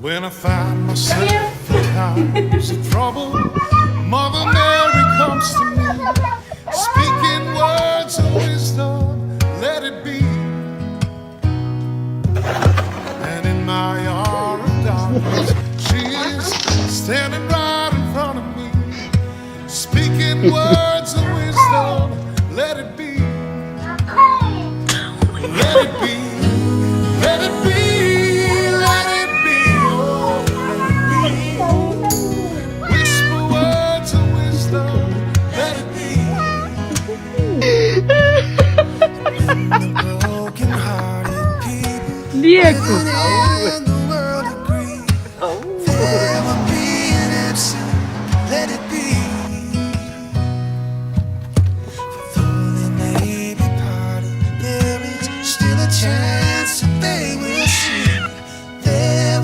When I find myself in times of trouble, Mother Mary comes to me, speaking words of wisdom